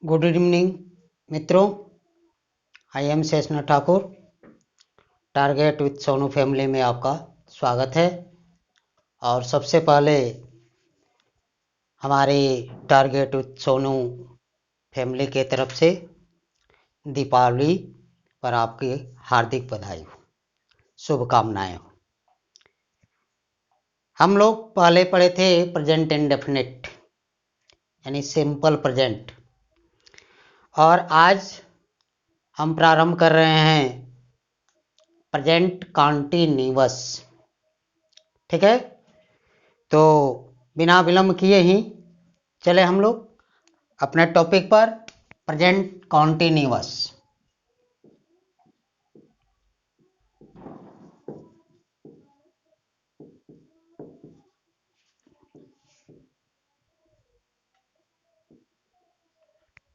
Good evening मित्रों, I am Sheshnath Thakur. Target with Sonu family में आपका स्वागत है। और सबसे पहले हमारे टारगेट विथ सोनू फैमिली के तरफ से दीपावली पर आपकी हार्दिक बधाई हो, शुभकामनाएं हो। हम लोग पहले पढ़े थे प्रेजेंट इंडेफिनिट यानी सिंपल प्रेजेंट, और आज हम प्रारंभ कर रहे हैं प्रेजेंट कॉन्टिन्यूअस। ठीक है, तो बिना विलंब किए ही चले हम लोग अपने टॉपिक पर, प्रेजेंट कॉन्टिन्यूअस।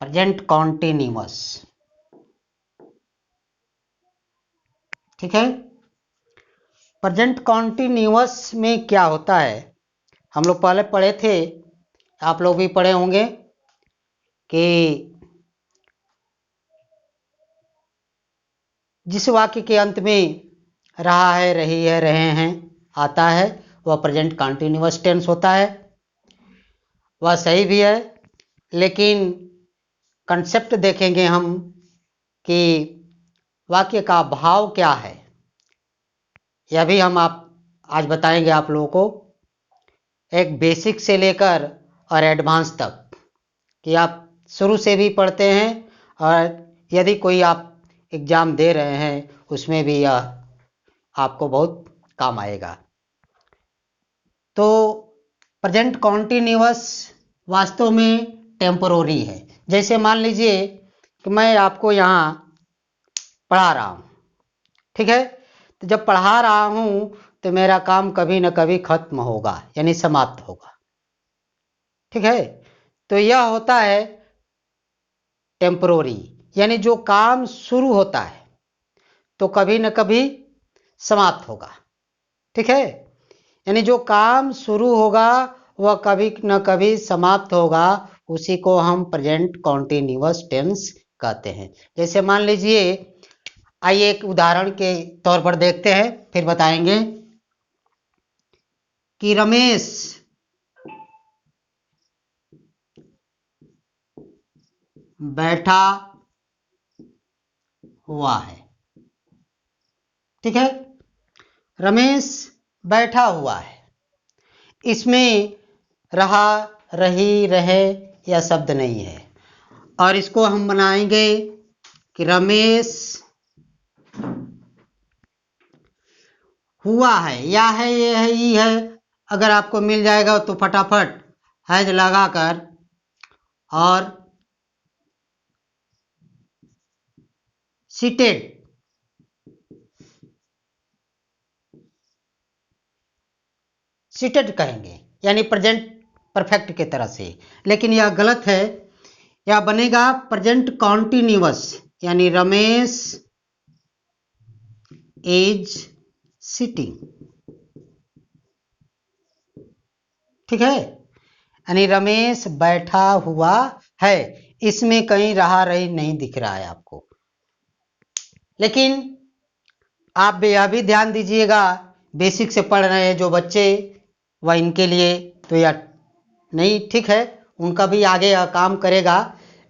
प्रेजेंट कॉन्टिन्यूअस, ठीक है। प्रेजेंट कॉन्टिन्यूअस में क्या होता है, हम लोग पहले पढ़े थे, आप लोग भी पढ़े होंगे कि जिस वाक्य के अंत में रहा है, रही है, रहे हैं आता है, वह प्रेजेंट कॉन्टिन्यूअस टेंस होता है। वह सही भी है, लेकिन कंसेप्ट देखेंगे हम कि वाक्य का भाव क्या है, यह भी हम आज बताएंगे आप लोगों को, एक बेसिक से लेकर और एडवांस तक, कि आप शुरू से भी पढ़ते हैं और यदि कोई आप एग्जाम दे रहे हैं उसमें भी यह आपको बहुत काम आएगा। तो प्रेजेंट कॉन्टिन्यूअस वास्तव में टेम्पोररी है। जैसे मान लीजिए कि मैं आपको यहाँ पढ़ा रहा हूँ, ठीक है, तो जब पढ़ा रहा हूँ तो मेरा काम कभी न कभी खत्म होगा यानी समाप्त होगा, ठीक है। तो यह होता है टेम्पोररी, यानी जो काम शुरू होता है तो कभी न कभी समाप्त होगा, ठीक है। यानी जो काम शुरू होगा वह कभी न कभी समाप्त होगा, उसी को हम प्रेजेंट कॉन्टिन्यूअस टेंस कहते हैं। जैसे मान लीजिए, आइए एक उदाहरण के तौर पर देखते हैं, फिर बताएंगे कि रमेश बैठा हुआ है, ठीक है। रमेश बैठा हुआ है, इसमें रहा, रही, रहे यह शब्द नहीं है, और इसको हम बनाएंगे कि रमेश हुआ है, या है, ये है, ई है। अगर आपको मिल जाएगा तो फटाफट हैज लगाकर और सीटेड, सीटेड कहेंगे, यानी प्रेजेंट परफेक्ट के तरह से। लेकिन यह गलत है, यह बनेगा प्रेजेंट कॉन्टिन्यूअस, यानी रमेश इज सिटिंग, ठीक है। यानी रमेश बैठा हुआ है, इसमें कहीं रहा रही नहीं दिख रहा है आपको। लेकिन आप यह भी ध्यान दीजिएगा, बेसिक से पढ़ रहे हैं जो बच्चे, वह इनके लिए तो यह नहीं ठीक है, उनका भी आगे यह काम करेगा।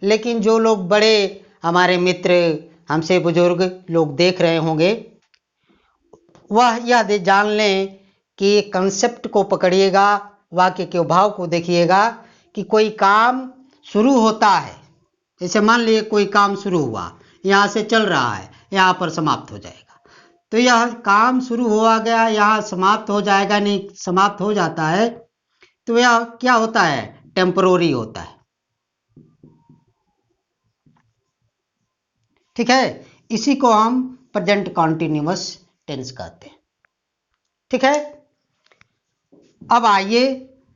लेकिन जो लोग बड़े हमारे मित्र, हमसे बुजुर्ग लोग देख रहे होंगे, वह यह जान लें कि कंसेप्ट को पकड़िएगा, वाक्य के भाव को देखिएगा कि कोई काम शुरू होता है। जैसे मान लीजिए कोई काम शुरू हुआ, यहाँ से चल रहा है, यहाँ पर समाप्त हो जाएगा, तो यह काम शुरू हुआ गया, यहाँ समाप्त हो जाएगा, नहीं समाप्त हो जाता है, तो यह क्या होता है, टेम्परोरी होता है, ठीक है। इसी को हम प्रेजेंट कॉन्टिन्यूअस टेंस कहते हैं, ठीक है। अब आइए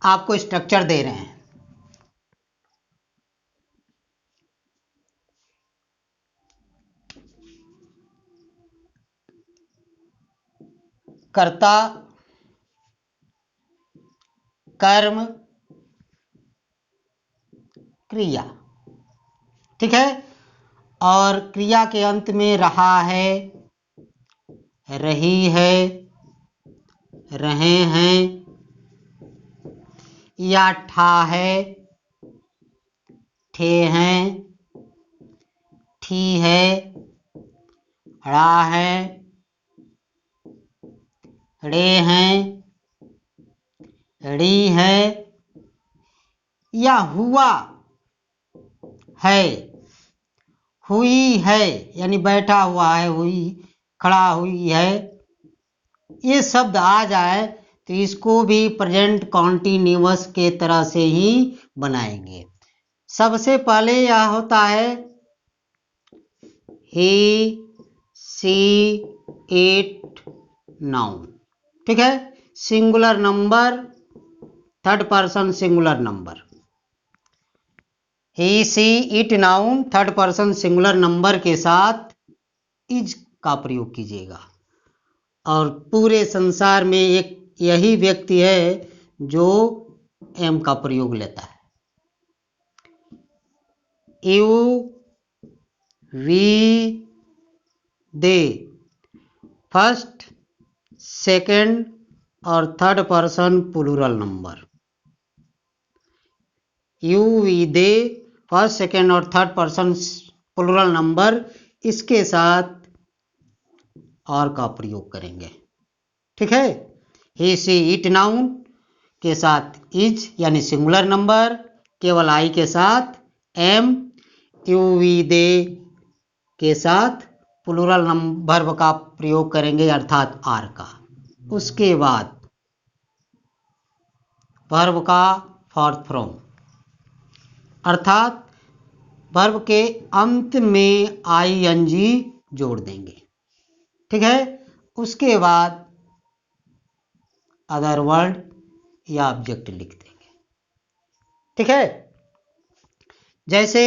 आपको स्ट्रक्चर दे रहे हैं। कर्ता, कर्म, क्रिया, ठीक है। और क्रिया के अंत में रहा है, रही है, रहे हैं, या ठा है, ठे हैं, ठी है, ड़ा है, ड़े हैं, ड़ी है, या हुआ है, हुई है, यानी बैठा हुआ है, हुई, खड़ा हुई है, ये शब्द आ जाए तो इसको भी प्रेजेंट कॉन्टिन्यूअस के तरह से ही बनाएंगे। सबसे पहले यह होता है ही, सी, इट, नाउन। ठीक है, singular number, third person singular number. He, she, it, noun third person singular number के साथ इज का प्रयोग कीजिएगा। और पूरे संसार में एक यही व्यक्ति है जो एम का प्रयोग लेता है। You, we, they first, second और third person plural number. You, we, they first, second और थर्ड पर्सन प्लूरल नंबर, इसके साथ और का प्रयोग करेंगे। ठीक है, ही, सी, इट, नाउन के साथ इज यानी सिंगुलर नंबर, केवल आई के साथ एम, यू, वी, दे के साथ प्लूरल वर्ब का प्रयोग करेंगे अर्थात आर का। उसके बाद वर्ब का फोर्थ फॉर्म अर्थात वर्ब के अंत में आईएनजी जोड़ देंगे। ठीक है, उसके बाद अदर वर्ड या ऑब्जेक्ट लिख देंगे। ठीक है, जैसे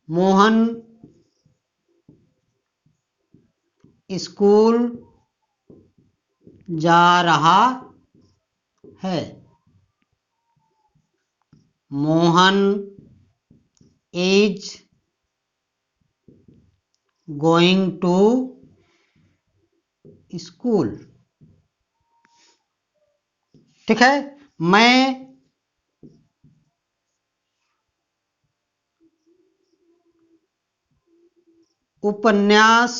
मोहन स्कूल जा रहा है। Mohan is going to school. ठीक है, मैं उपन्यास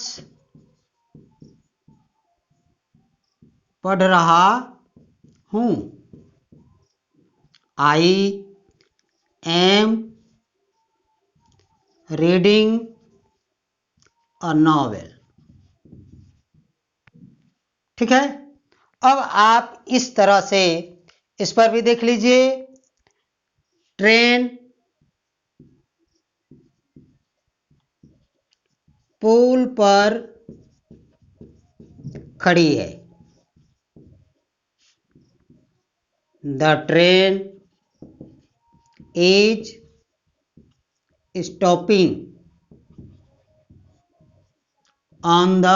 पढ़ रहा हूँ। I am reading a novel. ठीक है, अब आप इस तरह से इस पर भी देख लीजिए। ट्रेन पुल पर खड़ी है। The train is stopping on the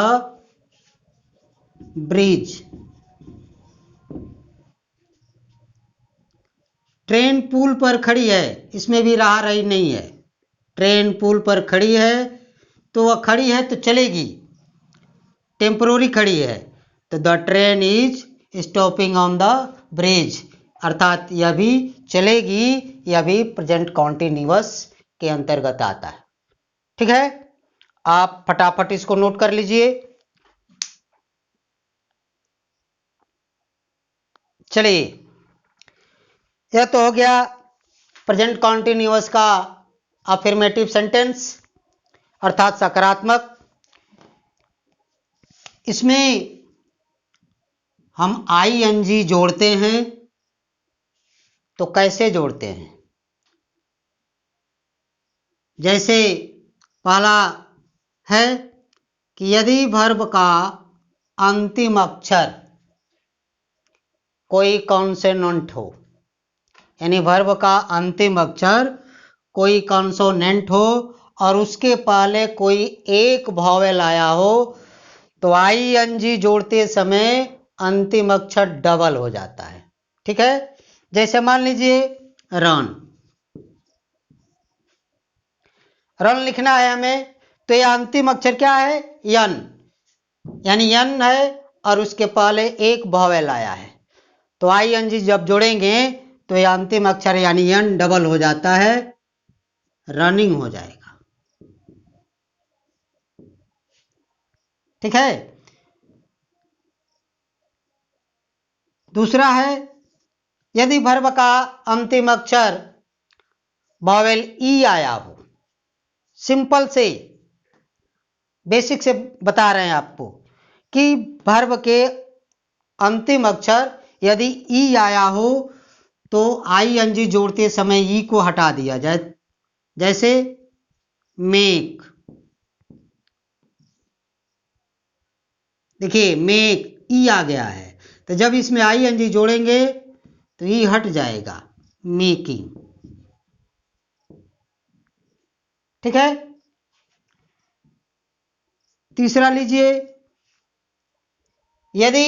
bridge. Train पुल पर खड़ी है, इसमें भी रहा रही नहीं है। ट्रेन पुल पर खड़ी है तो वह खड़ी है तो चलेगी, टेम्पोररी खड़ी है, तो the train is stopping on the bridge अर्थात यह भी चलेगी, यह भी प्रेजेंट कॉन्टिन्यूअस के अंतर्गत आता है। ठीक है, आप फटाफट इसको नोट कर लीजिए। चलिए, यह तो हो गया प्रेजेंट कॉन्टिन्यूअस का अफर्मेटिव सेंटेंस अर्थात सकारात्मक। इसमें हम आईएनजी जोड़ते हैं तो कैसे जोड़ते हैं? जैसे पहला है कि यदि वर्ब का अंतिम अक्षर कोई कॉन्सोनेंट हो, यानी वर्ब का अंतिम अक्षर कोई कॉन्सोनेंट हो और उसके पहले कोई एक वॉवेल आया हो तो आईएनजी जोड़ते समय अंतिम अक्षर डबल हो जाता है। ठीक है, जैसे मान लीजिए रन, रन लिखना है हमें, तो ये अंतिम अक्षर क्या है, यन, यानी यन है और उसके पहले एक वॉवेल आया है, तो ING जब जोड़ेंगे तो ये अंतिम अक्षर यानी यन डबल हो जाता है, रनिंग हो जाएगा। ठीक है। दूसरा है, यदि वर्ब का अंतिम अक्षर वॉवेल ई आया हो, सिंपल से बेसिक से बता रहे हैं आपको कि वर्ब के अंतिम अक्षर यदि ई आया हो तो ING जोड़ते समय ई को हटा दिया जाए, जैसे मेक, देखिए मेक ई आ गया है, तो जब इसमें ING जोड़ेंगे तो ई हट जाएगा, मेकिंग। ठीक है। तीसरा लीजिए, यदि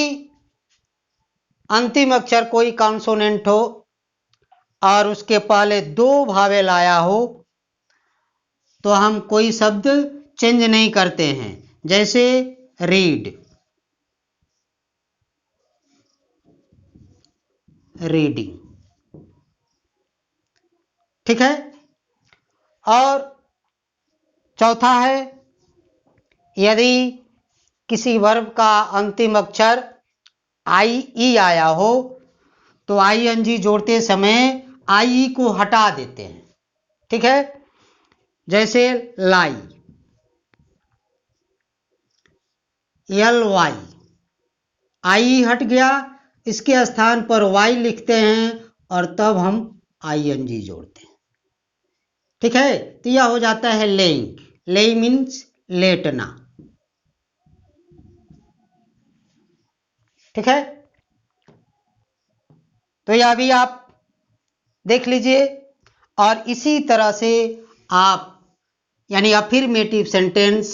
अंतिम अक्षर कोई कॉन्सोनेंट हो और उसके पहले दो वॉवेल आया हो तो हम कोई शब्द चेंज नहीं करते हैं, जैसे रीड, रीडिंग। ठीक है। और चौथा है, यदि किसी वर्ब का अंतिम अक्षर IE आया हो तो ING जोड़ते समय IE को हटा देते हैं। ठीक है। जैसे लाई, LY, IE हट गया, इसके स्थान पर Y लिखते हैं और तब हम ING जोड़ते हैं। ठीक है। तो यह हो जाता है लेइंग, लेई मीन्स लेटना। ठीक है। तो यह भी आप देख लीजिए, और इसी तरह से आप यानी अफर्मेटिव सेंटेंस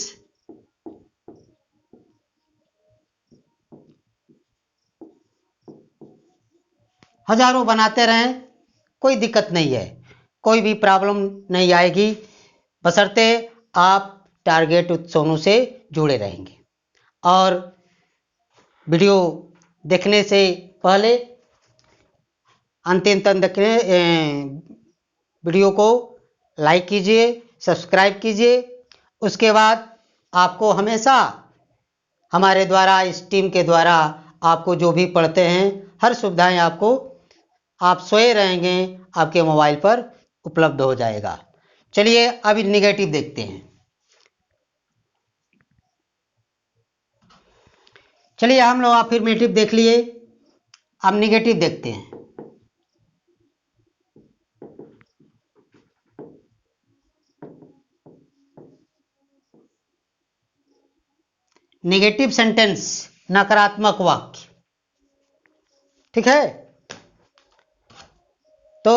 हजारों बनाते रहें, कोई दिक्कत नहीं है, कोई भी प्रॉब्लम नहीं आएगी, बशर्ते आप टारगेट विद सोनू से जुड़े रहेंगे। और वीडियो देखने से पहले अंतिम तक देखने, वीडियो को लाइक कीजिए, सब्सक्राइब कीजिए। उसके बाद आपको हमेशा हमारे द्वारा, इस टीम के द्वारा आपको जो भी पढ़ते हैं हर सुविधाएं आपको, आप सोए रहेंगे आपके मोबाइल पर उपलब्ध हो जाएगा। चलिए अभी निगेटिव देखते हैं। चलिए हम लोग अफर्मेटिव देख लिए, अब निगेटिव देखते हैं। नेगेटिव सेंटेंस, नकारात्मक वाक्य। ठीक है। तो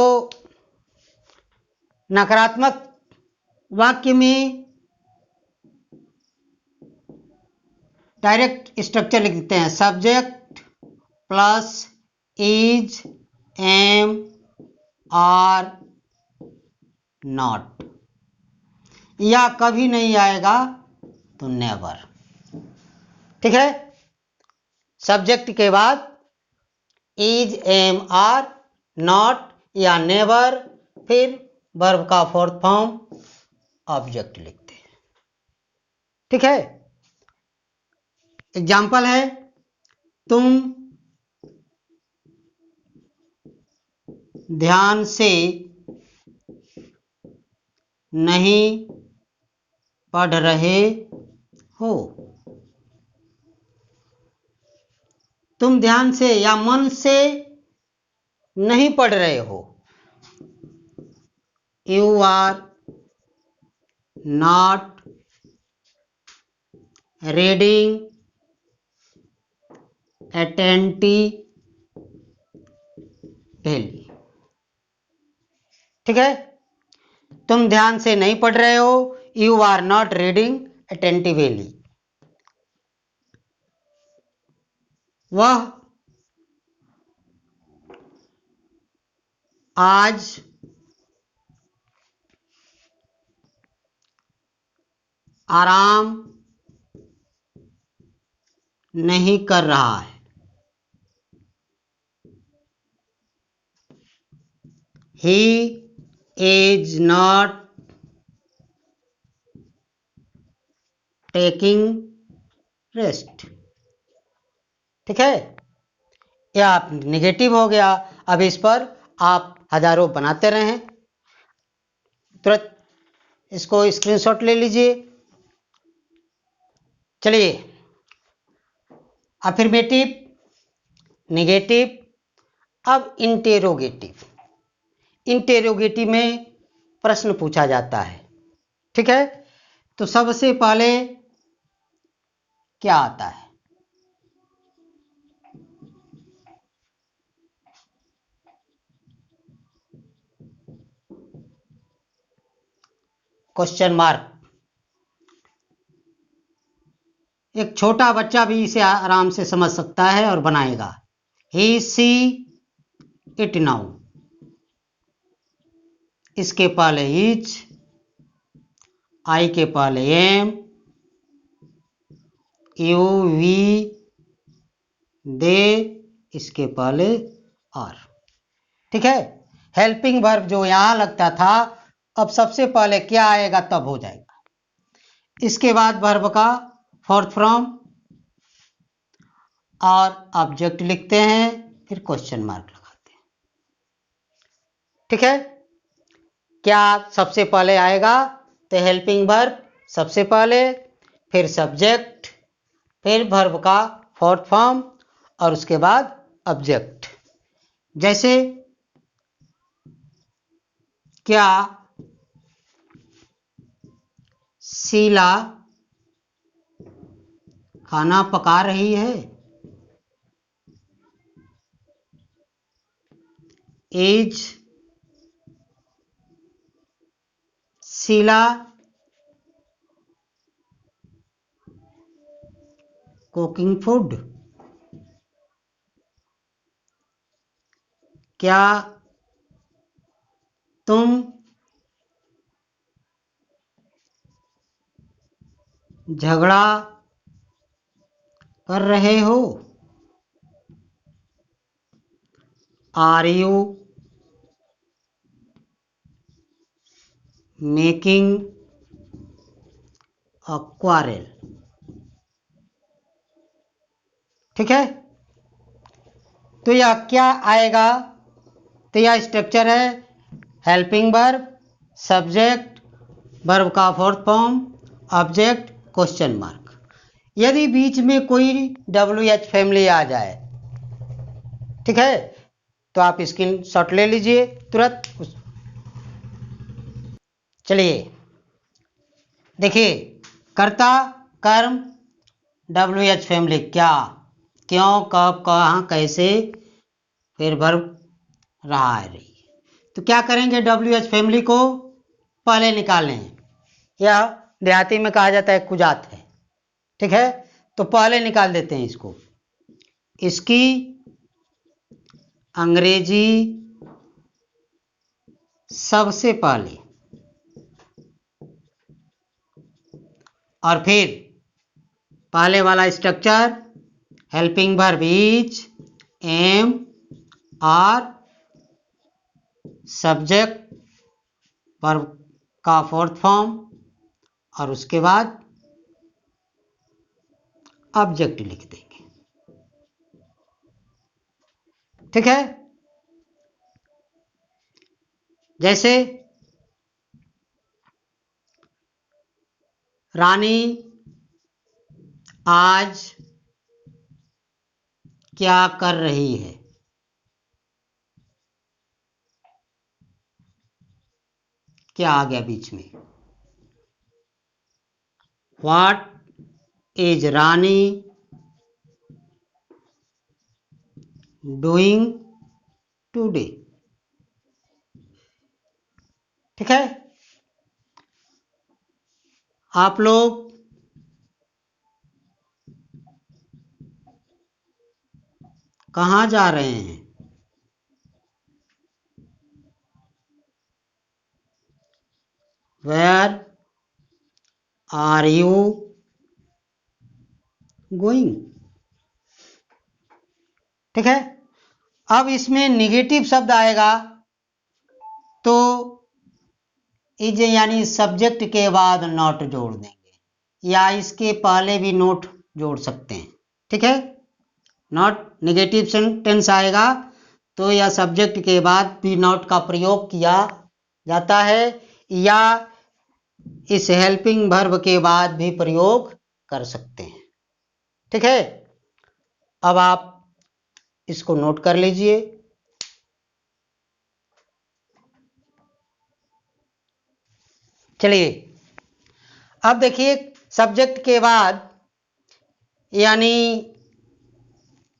नकारात्मक वाक्य में डायरेक्ट स्ट्रक्चर लिख देते हैं, subject plus is, am, are, not, या कभी नहीं आएगा तो नेवर। ठीक है। सब्जेक्ट के बाद इज, एम, आर, नॉट या नेवर, फिर वर्ब का फोर्थ फॉर्म ऑब्जेक्ट लिखते हैं। ठीक है। एग्जाम्पल है, तुम ध्यान से नहीं पढ़ रहे हो। तुम ध्यान से या मन से नहीं पढ़ रहे हो, you are not reading attentively. ठीक है। तुम ध्यान से नहीं पढ़ रहे हो, you are not reading attentively. वह आज आराम नहीं कर रहा है। He is not taking rest। ठीक है, यह आप निगेटिव हो गया। अब इस पर आप हजारों बनाते रहें। तुरंत इसको स्क्रीनशॉट ले लीजिए। चलिए, अफर्मेटिव, निगेटिव, अब इंटेरोगेटिव। इंटेरोगेटिव में प्रश्न पूछा जाता है। ठीक है, तो सबसे पहले क्या आता है? Question mark. एक छोटा बच्चा भी इसे आराम से समझ सकता है और बनाएगा। ही सी इट नाउ, इसके पहले इज, आई के पहले एम, यू वी दे, इसके पहले आर। ठीक है, हेल्पिंग वर्ब जो यहां लगता था, अब सबसे पहले क्या आएगा तब हो जाएगा। इसके बाद वर्ब का फोर्थ फॉर्म और ऑब्जेक्ट लिखते हैं, फिर क्वेश्चन मार्क लगाते हैं। ठीक है, क्या सबसे पहले आएगा? तो हेल्पिंग वर्ब सबसे पहले, फिर सब्जेक्ट, फिर वर्ब का फोर्थ फॉर्म और उसके बाद ऑब्जेक्ट। जैसे क्या शीला खाना पका रही है? Is Sheila cooking food? क्या तुम झगड़ा कर रहे हो? Are you making a quarrel? ठीक है, तो यह क्या आएगा? तो यह स्ट्रक्चर है हेल्पिंग वर्ब, सब्जेक्ट, वर्ब का fourth form, object, question mark. यदि बीच में कोई WH फैमिली आ जाए, ठीक है, तो आप स्क्रीन शॉट ले लीजिए तुरंत। चलिए देखिए, कर्ता, कर्म, WH फैमिली, क्या, क्यों, कब, कहाँ, कैसे, फिर वर्ब रहा है, रही। तो क्या करेंगे? WH फैमिली को पहले निकालें। यह देहाती में कहा जाता है कुजात है। ठीक है, तो पहले निकाल देते हैं इसको। इसकी अंग्रेजी सबसे पहले, और फिर पहले वाला structure helping verb is, am, are, subject, verb का फोर्थ फॉर्म और उसके बाद ऑब्जेक्ट लिख देंगे। ठीक है, जैसे रानी आज क्या कर रही है? क्या आ गया बीच में? What is Rani doing today? ठीक है, आप लोग कहाँ जा रहे हैं? Where are you going. ठीक है। अब इसमें निगेटिव शब्द आएगा तो इज यानी सब्जेक्ट के बाद नॉट जोड़ देंगे या इसके पहले भी नोट जोड़ सकते हैं। ठीक है। नॉट निगेटिव सेंटेंस आएगा तो या सब्जेक्ट के बाद भी नॉट का प्रयोग किया जाता है या इस हेल्पिंग वर्ब के बाद भी प्रयोग कर सकते हैं। ठीक है। अब आप इसको नोट कर लीजिए। चलिए अब देखिए सब्जेक्ट के बाद यानी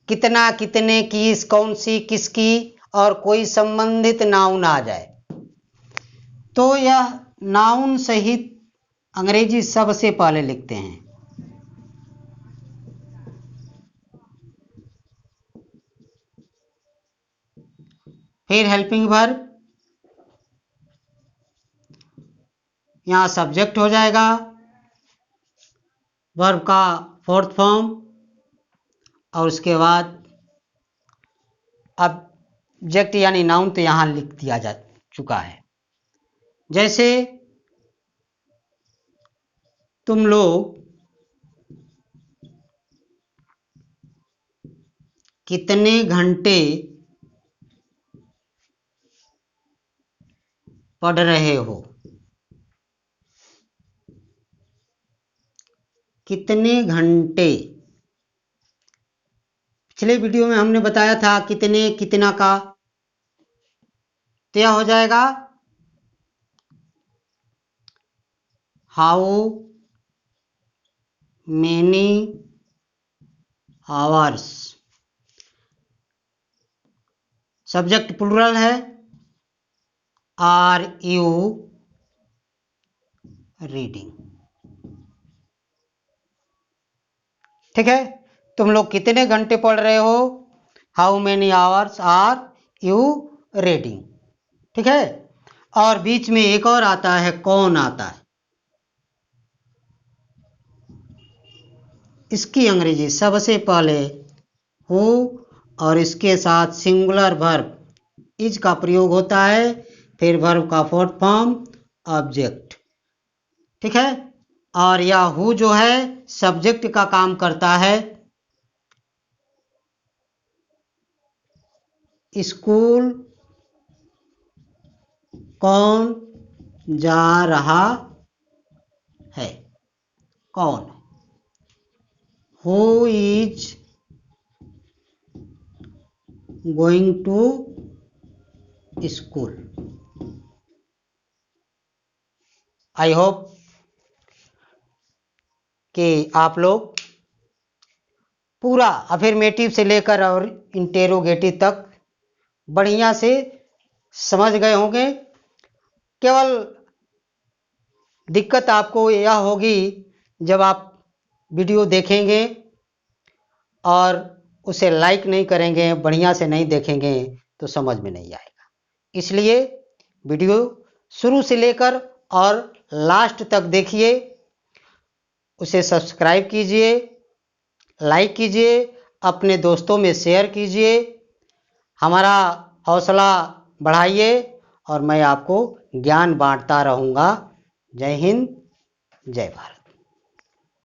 कितना, कितने, किस, कौन सी, किसकी और कोई संबंधित नाउन आ जाए तो यह नाउन सहित अंग्रेजी सबसे पहले लिखते हैं। फिर हेल्पिंग वर्ब, यहां सब्जेक्ट हो जाएगा, वर्ब का फोर्थ फॉर्म और उसके बाद ऑब्जेक्ट यानी नाउन तो यहां लिख दिया जा चुका है। जैसे तुम लोग कितने घंटे पढ़ रहे हो, कितने घंटे। पिछले वीडियो में हमने बताया था कितने, कितना का, तो यह हो जाएगा how many hours. Subject plural है, आर यू रीडिंग। ठीक है। तुम लोग कितने घंटे पढ़ रहे हो, how many hours are you reading. ठीक है। और बीच में एक और आता है, कौन आता है। इसकी अंग्रेजी सबसे पहले हु और इसके साथ सिंगुलर वर्ब इज का प्रयोग होता है, फिर वर्ब का फोर्थ फॉर्म ऑब्जेक्ट। ठीक है। और यह हु जो है सब्जेक्ट का काम करता है। स्कूल कौन जा रहा है, कौन। Who is going to school. I hope कि आप लोग पूरा अफर्मेटिव से लेकर और इंटेरोगेटिव तक बढ़िया से समझ गए होंगे। केवल दिक्कत आपको यह होगी जब आप वीडियो देखेंगे और उसे लाइक नहीं करेंगे, बढ़िया से नहीं देखेंगे तो समझ में नहीं आएगा। इसलिए वीडियो शुरू से लेकर और लास्ट तक देखिए, उसे सब्सक्राइब कीजिए, लाइक कीजिए, अपने दोस्तों में शेयर कीजिए, हमारा हौसला बढ़ाइए और मैं आपको ज्ञान बांटता रहूँगा। जय हिंद, जय भारत।